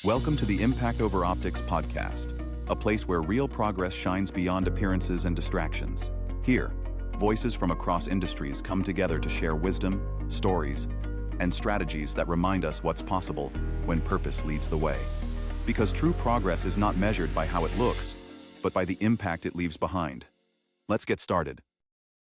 Welcome to the Impact Over Optics podcast, a place where real progress shines beyond appearances and distractions. Here, voices from across industries come together to share wisdom, stories, and strategies that remind us what's possible when purpose leads the way. Because true progress is not measured by how it looks, but by the impact it leaves behind. Let's get started.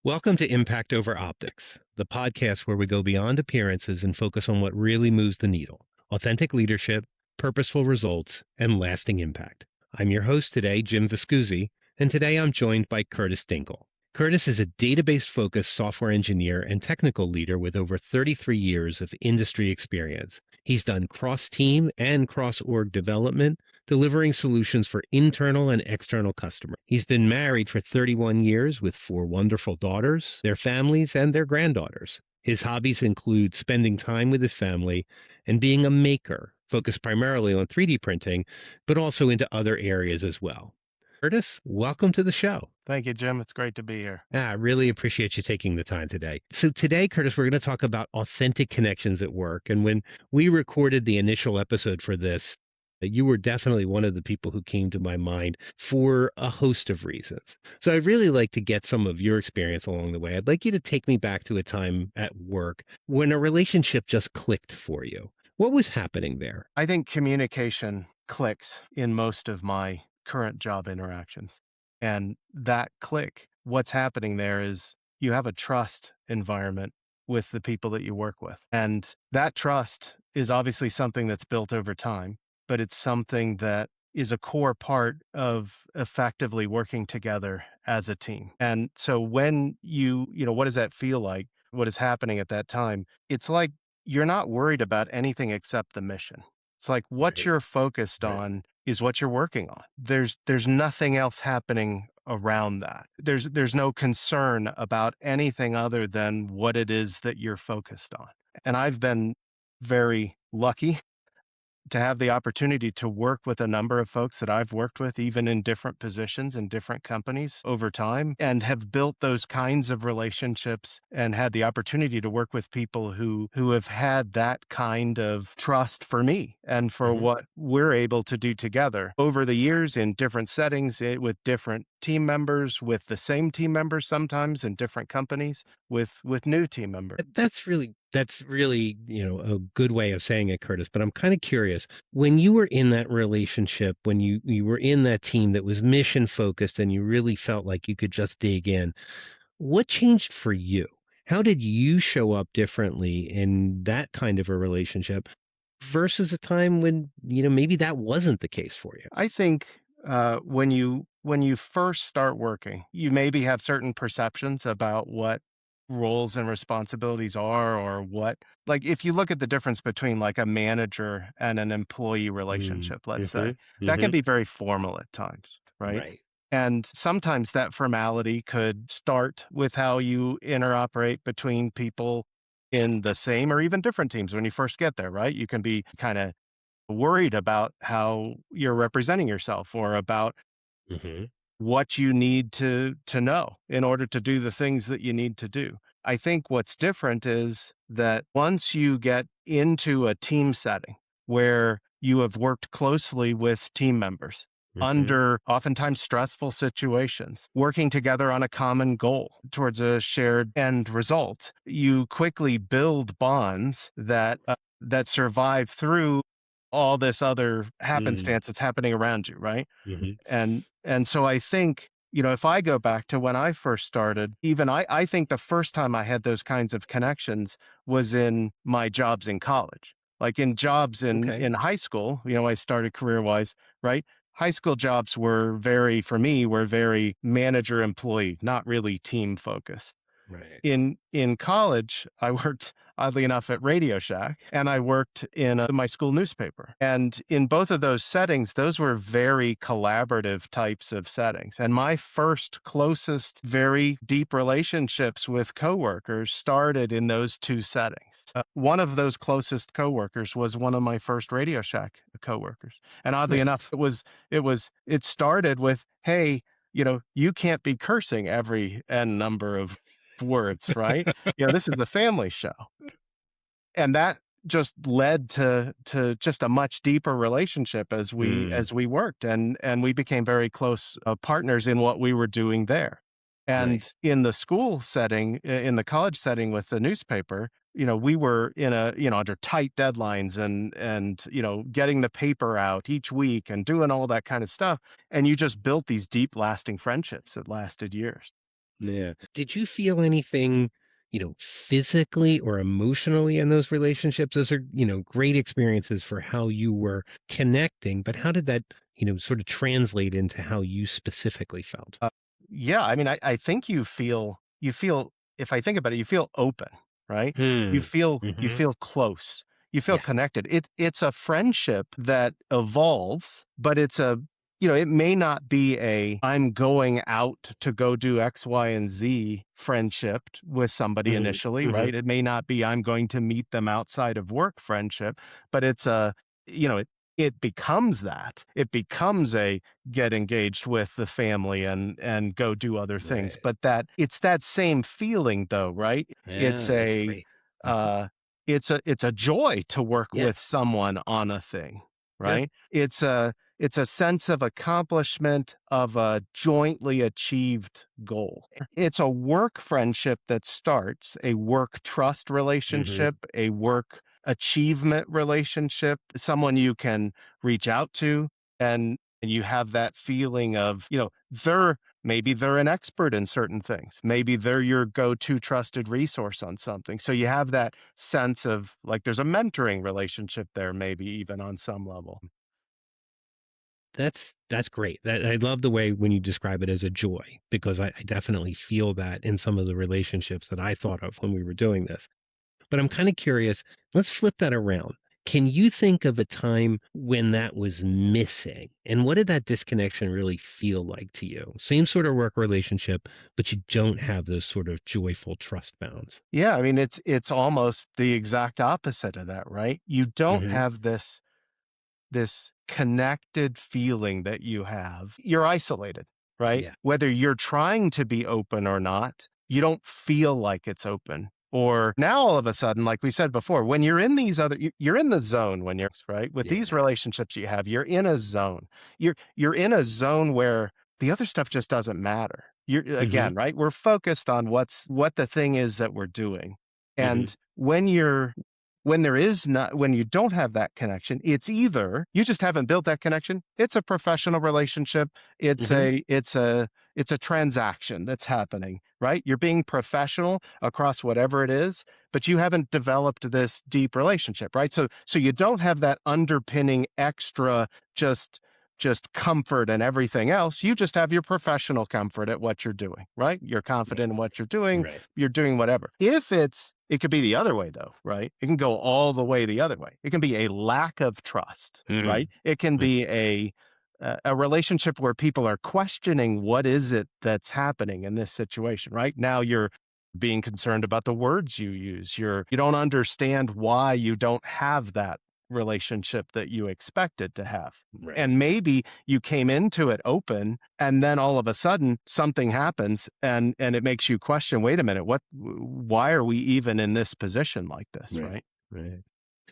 Welcome to Impact Over Optics, the podcast where we go beyond appearances and focus on what really moves the needle: authentic leadership, purposeful results, and lasting impact. I'm your host today, Jim Viscusi, and today I'm joined by Curtis Dinkel. Curtis is a database-focused software engineer and technical leader with over 33 years of industry experience. He's done cross-team and cross-org development, delivering solutions for internal and external customers. He's been married for 31 years with 4 wonderful daughters, their families, and their granddaughters. His hobbies include spending time with his family and being a maker, focused primarily on 3D printing, but also into other areas as well. Curtis, welcome to the show. Thank you, Jim. It's great to be here. I really appreciate you taking the time today. So today, Curtis, we're going to talk about authentic connections at work. And when we recorded the initial episode for this, you were definitely one of the people who came to my mind for a host of reasons. So I'd really like to get some of your experience along the way. I'd like you to take me back to a time at work when a relationship just clicked for you. What was happening there? I think communication clicks in most of my current job interactions. And that click, what's happening there is you have a trust environment with the people that you work with. And that trust is obviously something that's built over time, but it's something that is a core part of effectively working together as a team. And so when what does that feel like? What is happening at that time? It's like you're not worried about anything except the mission. It's like what Right. you're focused Right. on is what you're working on. There's nothing else happening around that. There's no concern about anything other than what it is that you're focused on. And I've been very lucky to have the opportunity to work with a number of folks that I've worked with, even in different positions in different companies over time, and have built those kinds of relationships and had the opportunity to work with people who have had that kind of trust for me and for what we're able to do together over the years in different settings with different team members, with the same team members sometimes in different companies, with new team members. That's really, a good way of saying it, Curtis. But I'm kind of curious, when you were in that relationship, when you were in that team that was mission focused and you really felt like you could just dig in, what changed for you? How did you show up differently in that kind of a relationship versus a time when, maybe that wasn't the case for you? I think when you first start working, you maybe have certain perceptions about what roles and responsibilities are, or what, like if you look at the difference between like a manager and an employee relationship, let's say, that can be very formal at times, right? Right. And sometimes that formality could start with how you interoperate between people in the same or even different teams when you first get there, right? You can be kind of worried about how you're representing yourself or about hmm what you need to know in order to do the things that you need to do. I think what's different is that once you get into a team setting where you have worked closely with team members under oftentimes stressful situations, working together on a common goal towards a shared end result, you quickly build bonds that survive through all this other happenstance that's happening around you, right? hmm And so I think, if I go back to when I first started, even I think the first time I had those kinds of connections was in my jobs in college. Like in jobs Okay. in high school, I started career-wise, right? High school jobs for me, were very manager employee, not really team focused. Right. In college, I worked, oddly enough, at Radio Shack, and I worked in my school newspaper. And in both of those settings, those were very collaborative types of settings. And my first closest, very deep relationships with coworkers started in those two settings. One of those closest coworkers was one of my first Radio Shack coworkers. And oddly Nice. enough, it started with, hey, you can't be cursing every n number of words, right? This is a family show. And that just led to just a much deeper relationship Mm, as we worked, and we became very close partners in what we were doing there. And nice. in the school setting, in the college setting with the newspaper, we were in under tight deadlines and getting the paper out each week and doing all that kind of stuff. And you just built these deep lasting friendships that lasted years. Yeah. Did you feel anything, physically or emotionally in those relationships? Those are, great experiences for how you were connecting, but how did that, sort of translate into how you specifically felt? Uh, yeah, I mean, I think you feel if I think about it, you feel open, right? You Hmm. feel you Hmm. feel close. You feel Yeah. connected. It's a friendship that evolves, but it may not be a I'm going out to go do X, Y, and Z friendship with somebody Hmm. initially, Hmm. right? It may not be I'm going to meet them outside of work friendship, but it's a, you know, it, it becomes that. It becomes a get engaged with the family and go do other things, Right. but that it's that same feeling though, right? it's Yeah, that's a great. Mhm. uh it's a joy to work Yeah. with someone on a thing, Yeah. right? It's a sense of accomplishment of a jointly achieved goal. It's a work friendship that starts a work trust Hmm. relationship, a work achievement relationship, someone you can reach out to, and you have that feeling of, maybe they're an expert in certain things. Maybe they're your go-to trusted resource on something. So you have that sense of like there's a mentoring relationship there, maybe even on some level. That's great. That I love the way when you describe it as a joy because I definitely feel that in some of the relationships that I thought of when we were doing this. But I'm kind of curious. Let's flip that around. Can you think of a time when that was missing? And what did that disconnection really feel like to you? Same sort of work relationship, but you don't have those sort of joyful trust bounds. Yeah, I mean it's almost the exact opposite of that, right? You don't Hmm. have this connected feeling that you have. You're isolated, right? Yeah. Whether you're trying to be open or not, you don't feel like it's open. Or now all of a sudden, like we said before, when you're in these you're in the zone when you're right with these Yeah. relationships you have, you're in a zone. You're in a zone where the other stuff just doesn't matter. You're Hmm. again, right? We're focused on what the thing is that we're doing. Hmm. And when you don't have that connection, it's either you just haven't built that connection, it's a professional relationship, it's Hmm. a transaction that's happening, right? You're being professional across whatever it is, but you haven't developed this deep relationship, right? So you don't have that underpinning extra just comfort and everything else. You just have your professional comfort at what you're doing, right? You're Right. confident in what Right. you're doing whatever. It could be the other way though, right? It can go all the way the other way. It can be a lack of trust, Hmm. right? It can be a relationship where people are questioning what is it that's happening in this situation, right? Now you're being concerned about the words you use. You don't understand why you don't have that relationship that you expected to have. Right. And maybe you came into it open and then all of a sudden something happens and it makes you question, wait a minute, why are we even in this position like this, Right. right? Right.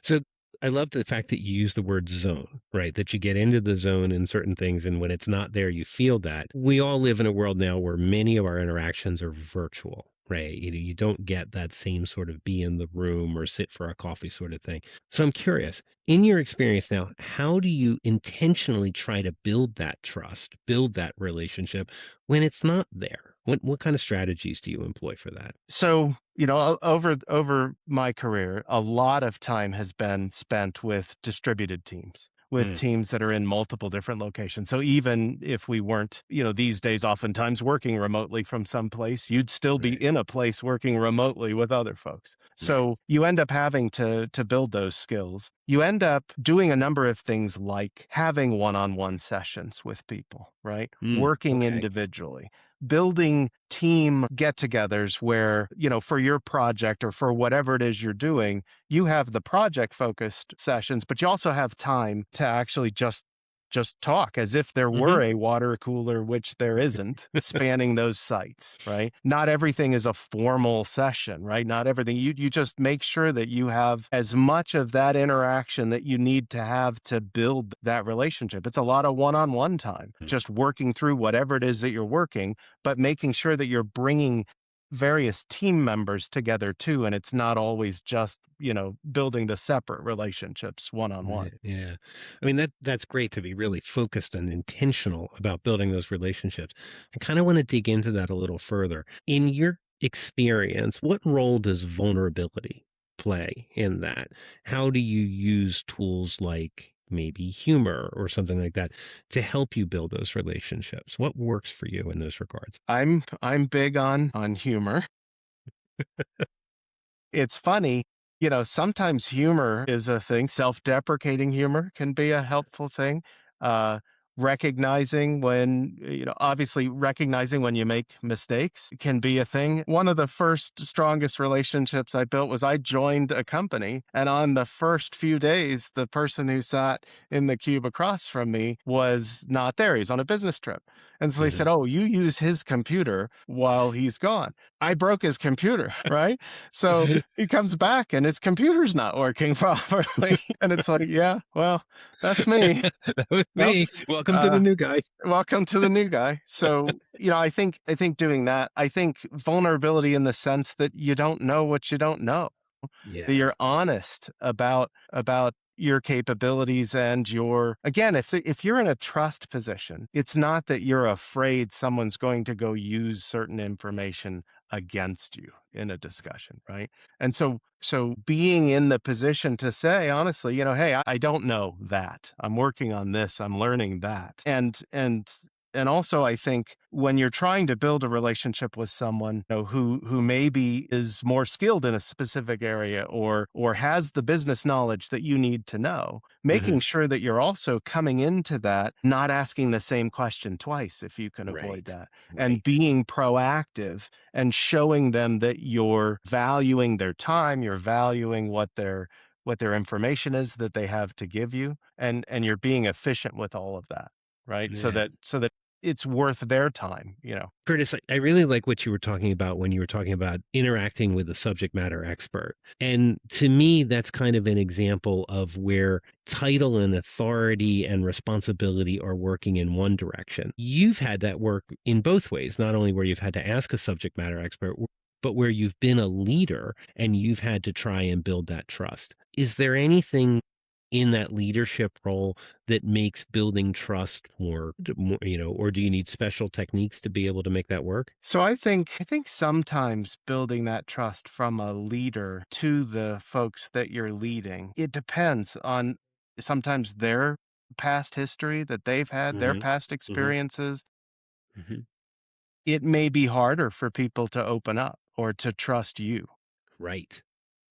So I love the fact that you use the word zone, right? That you get into the zone in certain things, and when it's not there, you feel that. We all live in a world now where many of our interactions are virtual, right? You don't get that same sort of be in the room or sit for a coffee sort of thing. So I'm curious, in your experience now, how do you intentionally try to build that trust, build that relationship when it's not there? What kind of strategies do you employ for that? So, over my career, a lot of time has been spent with distributed teams, with Mm, teams that are in multiple different locations. So even if we weren't, these days oftentimes working remotely from some place, you'd still be right. in a place working remotely with other folks. Right. So you end up having to build those skills. You end up doing a number of things like having one-on-one sessions with people, right? Mm, Working okay. individually, building team get togethers where, for your project or for whatever it is you're doing, you have the project focused sessions, but you also have time to actually just just talk as if there Hmm. were a water cooler, which there isn't, spanning those sites, right? Not everything is a formal session, right? Not everything. You just make sure that you have as much of that interaction that you need to have to build that relationship. It's a lot of one-on-one time, just working through whatever it is that you're working, but making sure that you're bringing various team members together too, and it's not always just, building the separate relationships one-on-one. Right, yeah. I mean, that's great to be really focused and intentional about building those relationships. I kind of want to dig into that a little further. In your experience, what role does vulnerability play in that? How do you use tools like maybe humor or something like that to help you build those relationships? What works for you in those regards? I'm big on humor. It's funny, sometimes humor is a thing. Self-deprecating humor can be a helpful thing. Uh, recognizing when, obviously recognizing when you make mistakes can be a thing. One of the first strongest relationships I built was I joined a company, and on the first few days, the person who sat in the cube across from me was not there. He's on a business trip. And so they Hmm. said, "Oh, you use his computer while he's gone." I broke his computer, right? So he comes back and his computer's not working properly. And it's like, yeah, well, that's me. That was Well, me. Welcome to the uh, new guy. welcome to the new guy. So, I think doing that, I think vulnerability in the sense that you don't know what you don't know, that Yeah. you're honest about your capabilities and your again if you're in a trust position, it's not that you're afraid someone's going to go use certain information against you in a discussion, right? And so being in the position to say honestly, hey, I don't know that, I'm working on this, I'm learning that, and also, I think when you're trying to build a relationship with someone, who maybe is more skilled in a specific area or has the business knowledge that you need to know, Hmm. making sure that you're also coming into that not asking the same question twice if you can avoid Right. that, and Right. being proactive and showing them that you're valuing their time, you're valuing what their information is that they have to give you, and you're being efficient with all of that, right? So Yeah. that it's worth their time, Curtis, I really like what you were talking about when you were talking about interacting with a subject matter expert. And to me, that's kind of an example of where title and authority and responsibility are working in one direction. You've had that work in both ways, not only where you've had to ask a subject matter expert, but where you've been a leader and you've had to try and build that trust. Is there anything in that leadership role that makes building trust more, or do you need special techniques to be able to make that work? So I think sometimes building that trust from a leader to the folks that you're leading, it depends on sometimes their past history that they've had, their Hmm. past Hmm. experiences. Hmm. It may be harder for people to open up or to trust you. Right.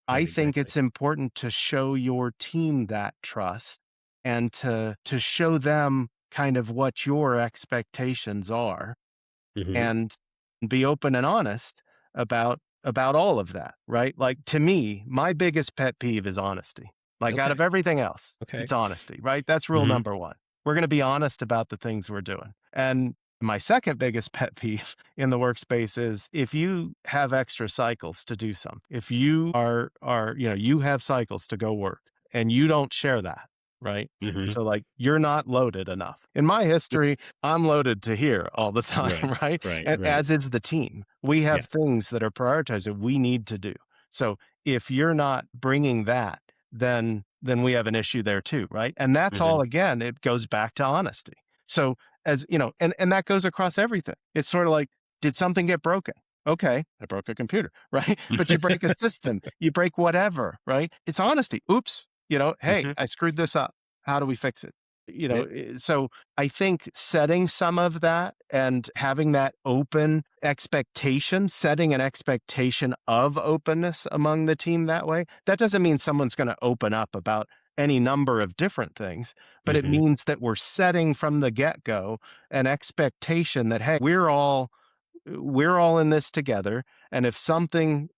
I Right. think Exactly. it's important to show your team that trust and to show them kind of what your expectations are, Hmm. and be open and honest about all of that, right? Like to me, my biggest pet peeve is honesty. Like out Okay. of everything else, Okay. it's honesty, right? That's rule Hmm. number 1. We're going to be honest about the things we're doing. And my second biggest pet peeve in the workspace is if you have extra cycles to do something, if you have cycles to go work and you don't share that, right? Hmm. So like you're not loaded enough. In my history, I'm loaded to here all the Right. time, right? Right. And Right. as is the team. We Yeah. have things that are prioritized that we need to do. So if you're not bringing that, then we have an issue there too, right? And that's Hmm. all again, it goes back to honesty. So as you know, and that goes across everything. It's sort of like, did something get broken? Okay, I broke a computer, right? But you break a system, you break whatever, right? It's honesty. Oops, hey, Hmm. I screwed this up. How do we fix it? Yeah. So I think setting some of that and having that open expectation, setting an expectation of openness among the team that way, that doesn't mean someone's going to open up about any number of different things, but it Hmm. means that we're setting from the get go an expectation that, hey, we're all in this together. And if something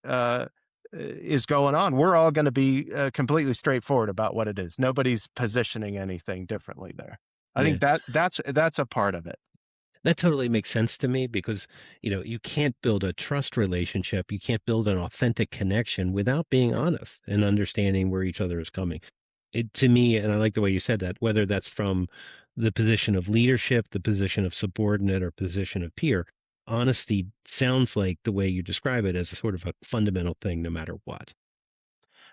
is going on, we're all going to be completely straightforward about what it is. Nobody's positioning anything differently there. I Yeah. think that's a part of it. That totally makes sense to me because, you can't build a trust relationship. You can't build an authentic connection without being honest and understanding where each other is coming. It to me, and I like the way you said that, whether that's from the position of leadership, the position of subordinate, or position of peer, honesty sounds like the way you describe it as a sort of a fundamental thing no matter what.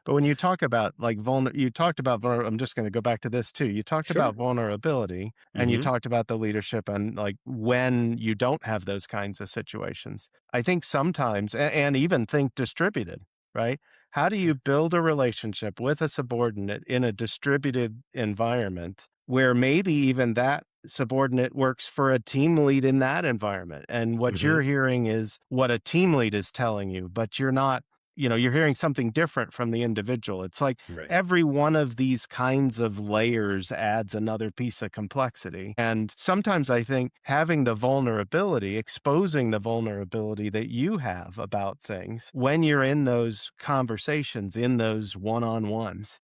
But when you talk about like you talked about I'm just going to go back to this too. You talked about Sure. vulnerability and you Hmm. talked about the leadership and like when you don't have those kinds of situations. I think sometimes and even think distributed, right? How do you Sure. build a relationship with a subordinate in a distributed environment where maybe even that subordinate works for a team lead in that environment and what Hmm. you're hearing is what a team lead is telling you, but you're not, you're hearing something different from the individual. It's like Right. every one of these kinds of layers adds another piece of complexity. And sometimes I think having the vulnerability, exposing the vulnerability that you have about things when you're in those conversations, in those one on ones,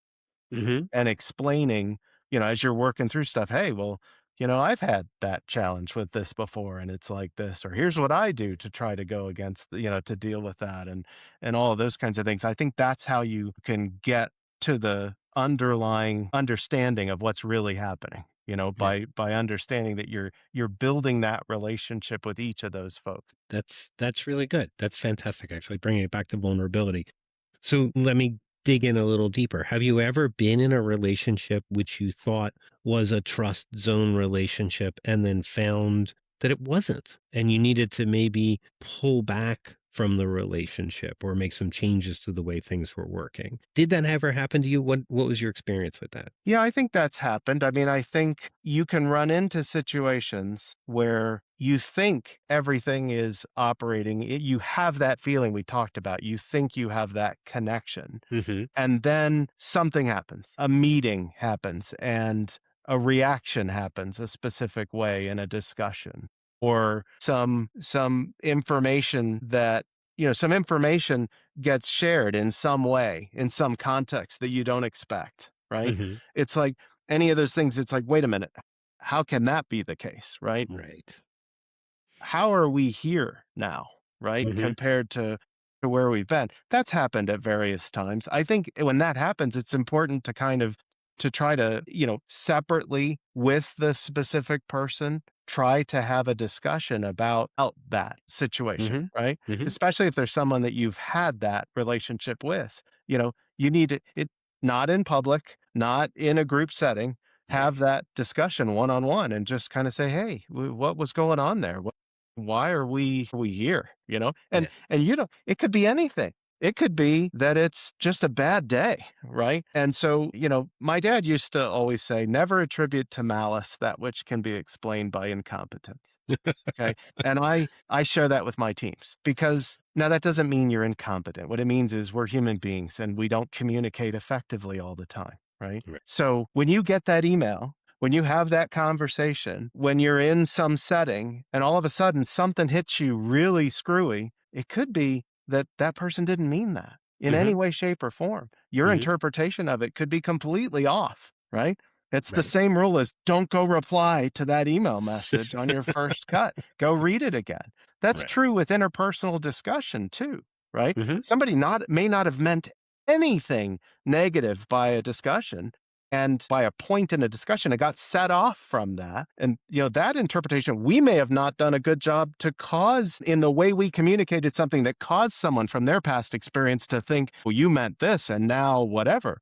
Hmm. and explaining, as you're working through stuff, hey, well, I've had that challenge with this before and it's like this, or here's what I do to try to go against, to deal with that and all of those kinds of things. I think that's how you can get to the underlying understanding of what's really happening, Yeah. by understanding that you're building that relationship with each of those folks. That's really good. That's fantastic, actually, bringing it back to vulnerability. So let me dig in a little deeper. Have you ever been in a relationship which you thought was a trust zone relationship and then found that it wasn't, and you needed to maybe pull back from the relationship or make some changes to the way things were working? Did that ever happen to you? What was your experience with that? Yeah, I think that's happened. I mean, I think you can run into situations where you think everything is operating. You have that feeling we talked about. You think you have that connection. Hmm. And then something happens. A meeting happens and a reaction happens a specific way in a discussion or some information that some information gets shared in some way in some context that you don't expect, right? Hmm. It's like any of those things, it's like, wait a minute, how can that be the case, right? Right. How are we here now, right? Hmm. Compared to where we've been. That's happened at various times. I think when that happens, it's important to kind of to try to, separately with the specific person, try to have a discussion about that situation, Hmm. right? Hmm. Especially if there's someone that you've had that relationship with. You need it not in public, not in a group setting, have Right. that discussion one on one and just kind of say, hey, what was going on there? Why are we here? Yeah. And it could be anything. It could be that it's just a bad day, right? And so, my dad used to always say, never attribute to malice that which can be explained by incompetence. Okay. And I share that with my teams because now that doesn't mean you're incompetent. What it means is we're human beings and we don't communicate effectively all the time. Right. Right. So when you get that email, when you have that conversation, when you're in some setting and all of a sudden something hits you really screwy, it could be that that person didn't mean that in any Hmm. way, shape, or form. Your Hmm. interpretation of it could be completely off. Right. It's the Right. same rule as don't go reply to that email message on your first cut. Go read it again. That's Right. true with interpersonal discussion too, right? Hmm. Somebody not may not have meant anything negative by a discussion and by a point in a discussion it got set off from that, and that interpretation we may have not done a good job to cause in the way we communicated something that caused someone from their past experience to think, well, you meant this and now whatever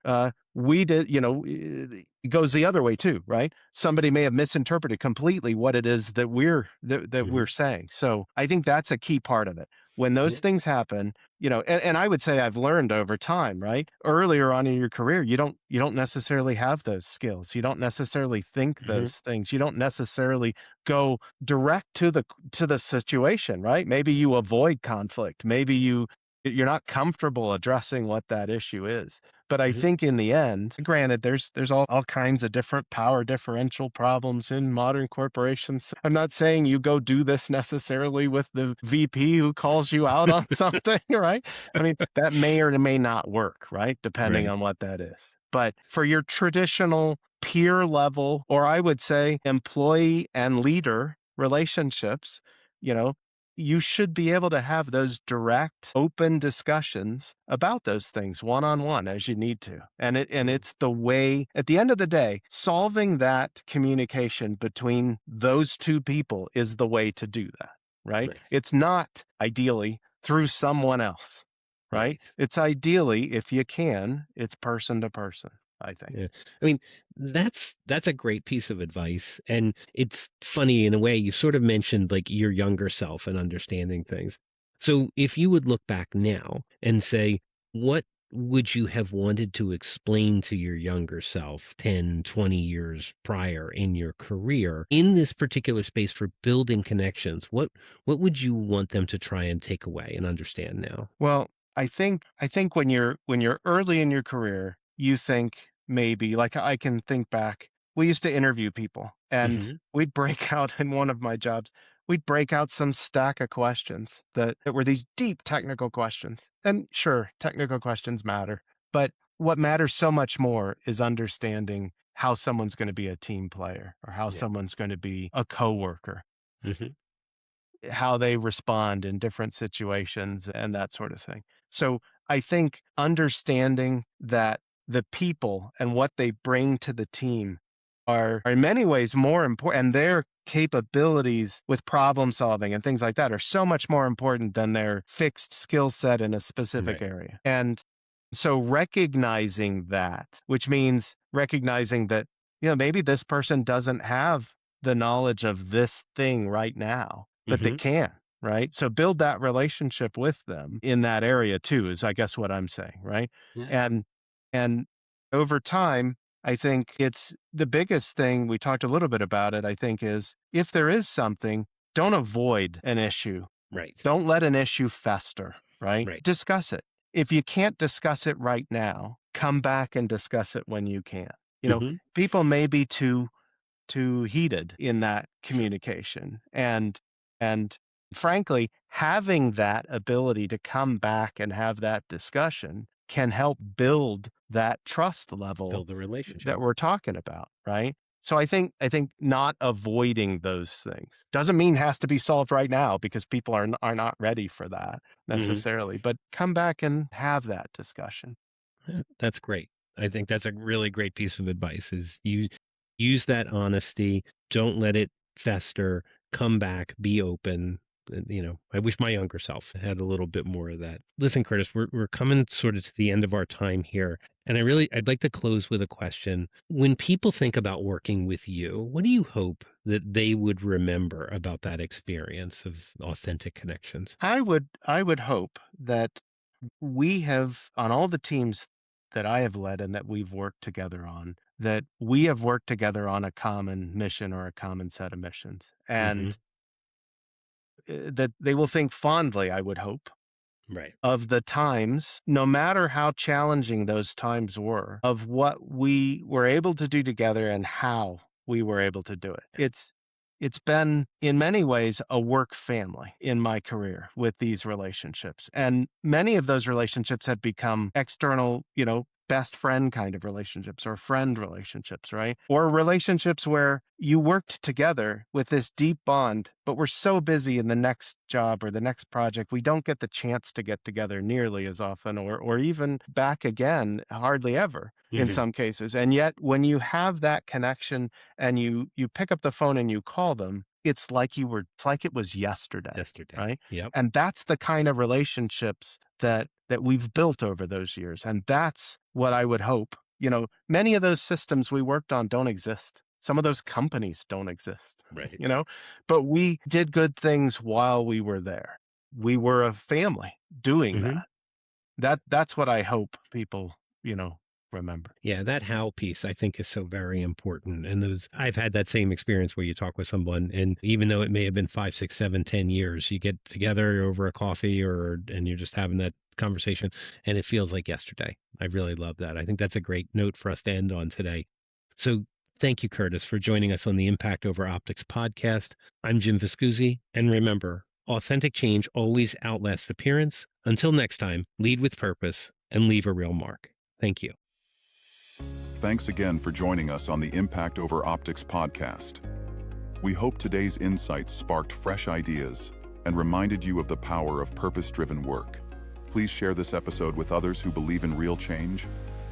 we did. It goes the other way too, right? Somebody may have misinterpreted completely what it is that we're Hmm. saying. So I think that's a key part of it. When those Yeah. things happen, and I would say I've learned over time, right? Earlier on in your career, you don't necessarily have those skills. You don't necessarily think Hmm. those things. You don't necessarily go direct to the situation, right? Maybe you avoid conflict. Maybe you're not comfortable addressing what that issue is. But I Hmm. think in the end, granted, there's all kinds of different power differential problems in modern corporations. I'm not saying you go do this necessarily with the VP who calls you out on something, right? I mean, that may or may not work, right? Depending Right. on what that is. But for your traditional peer level, or I would say employee and leader relationships, you know, you should be able to have those direct, open discussions about those things one-on-one as you need to. And it's the way, at the end of the day, solving that communication between those two people is the way to do that, right? Right. It's not ideally through someone else, right? Right. It's ideally, if you can, it's person to person, I think. Yeah. I mean, that's a great piece of advice. And it's funny in a way, you sort of mentioned like your younger self and understanding things. So if you would look back now and say, what would you have wanted to explain to your younger self 10, 20 years prior in your career in this particular space for building connections? What would you want them to try and take away and understand now? Well, I think when you're early in your career, you think maybe like I can think back. We used to interview people and Hmm. we'd break out in one of my jobs. We'd break out some stack of questions that were these deep technical questions. And sure, technical questions matter, but what matters so much more is understanding how someone's going to be a team player or how Yeah. someone's going to be a coworker, Hmm. how they respond in different situations and that sort of thing. So I think understanding that the people and what they bring to the team are in many ways more important, and their capabilities with problem solving and things like that are so much more important than their fixed skill set in a specific Right. area. And so recognizing that, which means recognizing that, maybe this person doesn't have the knowledge of this thing right now, but they Hmm. can, right? So build that relationship with them in that area too, is I guess what I'm saying, right? Yeah. And and over time, I think it's the biggest thing, we talked a little bit about it, I think, is if there is something, don't avoid an issue. Right. Don't let an issue fester, right? Right. Discuss it. If you can't discuss it right now, come back and discuss it when you can. Hmm. People may be too heated in that communication, and frankly, having that ability to come back and have that discussion can help build that trust level Build a relationship. that we're talking about, right? So I think not avoiding those things doesn't mean has to be solved right now, because people are not ready for that Hmm. necessarily, but come back and have that discussion. That's great. I think that's a really great piece of advice is you use that honesty, don't let it fester, come back, be open. And, I wish my younger self had a little bit more of that. Listen, Curtis, we're coming sort of to the end of our time here. And I'd like to close with a question. When people think about working with you, what do you hope that they would remember about that experience of authentic connections? I would hope that we have, on all the teams that I have led and that we've worked together on, that we have worked together on a common mission or a common set of missions, Hmm. and that they will think fondly, I would hope, Right. of the times, no matter how challenging those times were, of what we were able to do together and how we were able to do it. It's been in many ways a work family in my career with these relationships. And many of those relationships have become external, best friend kind of relationships or friend relationships, right? Or relationships where you worked together with this deep bond, but we're so busy in the next job or the next project, we don't get the chance to get together nearly as often, or even back again, hardly ever in Hmm. some cases. And yet when you have that connection and you pick up the phone and you call them, it's like it was yesterday, Yesterday. right? Yep. And that's the kind of relationships that we've built over those years. And that's what I would hope. Many of those systems we worked on don't exist. Some of those companies don't exist, Right. but we did good things while we were there. We were a family doing Hmm. that. That's what I hope people, remember. Yeah, that how piece I think is so very important. And I've had that same experience where you talk with someone, and even though it may have been 5, 6, 7, 10 years, you get together over a coffee and you're just having that conversation, and it feels like yesterday. I really love that. I think that's a great note for us to end on today. So thank you, Curtis, for joining us on the Impact Over Optics podcast. I'm Jim Viscusi, and remember, authentic change always outlasts appearance. Until next time, lead with purpose and leave a real mark. Thank you. Thanks again for joining us on the Impact Over Optics podcast. We hope today's insights sparked fresh ideas and reminded you of the power of purpose-driven work. Please share this episode with others who believe in real change,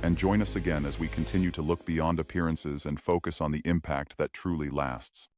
and join us again as we continue to look beyond appearances and focus on the impact that truly lasts.